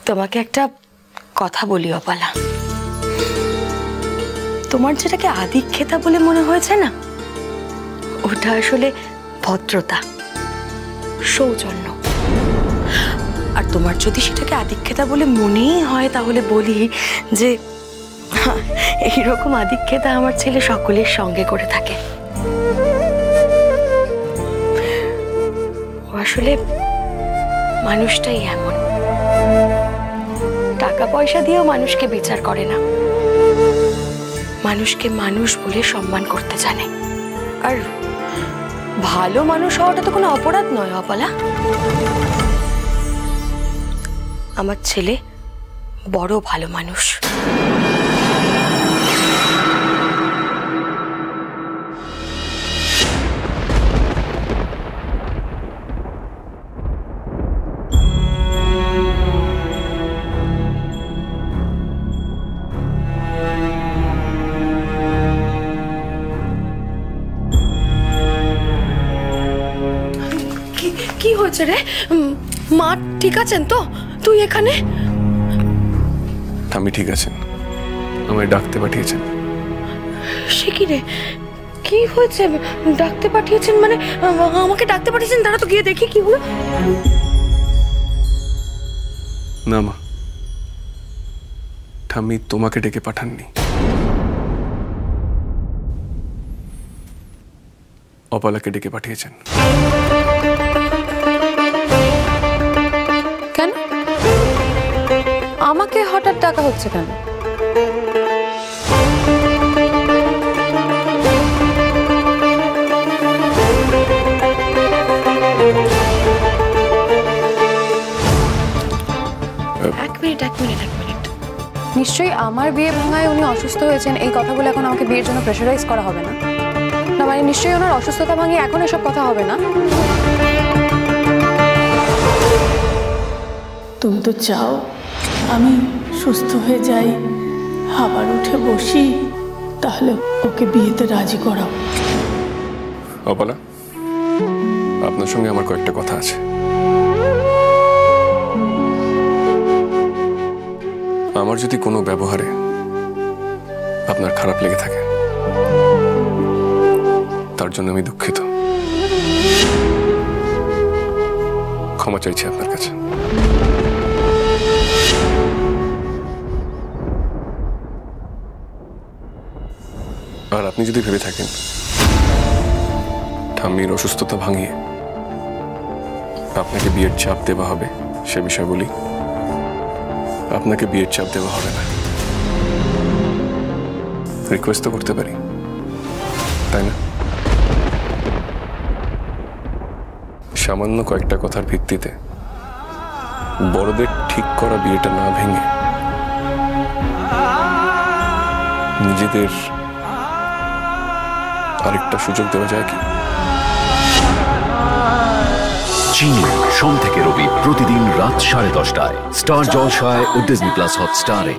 তোমাকে একটা কথা বলি অপালা, তোমার যেটাকে আদিক্ষেতা বলে মনে হয়েছে না, ওটা আসলে ভদ্রতা, সৌজন্য। আর তোমার যদি সেটাকে আদিক্ষেতা বলে মনেই হয় তাহলে বলি যে এইরকম আদিক্ষেতা আমার ছেলে সকলের সঙ্গে করে থাকে। ও আসলে মানুষটাই এমন, টাকা পয়সা দিয়েও মানুষকে বিচার করে না, মানুষকে মানুষ বলে সম্মান করতে জানে। আর ভালো মানুষ হওয়াটা তো কোনো অপরাধ নয় অপলা। আমার ছেলে বড় ভালো মানুষ। কি হয়েছে রে? মা ঠিক আছেন তো? তুই এখানে? আমি ঠিক আছেন, আমায় ডাকতে পাঠিয়েছেন। সে কি রে, কি হয়েছে? ডাকতে পাঠিয়েছেন মানে আমাকে ডাকতে পাঠিয়েছেন? দাঁড়া তো গিয়ে দেখি কি হলো। না মা, ঠাম্মি তোমাকে ডেকে পাঠাননি, অপালাকে ডেকে পাঠিয়েছেন। কেন আমাকে হঠাৎ ডাকা হচ্ছে কেন? এক মিনিট নিশ্চয়ই আমার বিয়ে ভাঙায় উনি অসুস্থ হয়েছেন এই কথাগুলো এখন আমাকে বিয়ের জন্য প্রেশারাইজ করা হবে না? না মানে নিশ্চয়ই ওনার অসুস্থতা ভাঙিয়ে এখন এসব কথা হবে না? তুমি তো চাও আমি সুস্থ হয়ে যাই, আবার উঠে বসি, তাহলে ওকে বিয়েতে রাজি করাও। অপালা, আপনার সঙ্গে আমার কয়েকটা কথা আছে। আমার যদি কোনো ব্যবহারে আপনার খারাপ লেগে থাকে তার জন্য আমি দুঃখিত, ক্ষমা চাইছি আপনার কাছে। আর আপনি যদি ভেবে থাকেন ঠাম্মির অসুস্থতা ভাঙিয়ে আপনাকে বিয়ের চাপ দেওয়া হবে, সে বিষয় বলি, আপনাকে বিয়ের চাপ দেওয়া হবে না। রিকোয়েস্ট তো করতে পারি, তাই না? সামান্য কয়েকটা কথার ভিত্তিতে বড়দের ঠিক করা বিয়েটা না ভেঙে নিজেদের আরেকটা সুযোগ দেওয়া যায় কি? চিনি সোম থেকে রবি প্রতিদিন রাত 10:30টায় স্টার জলসায় ও ডিজনি প্লাস হটস্টারে।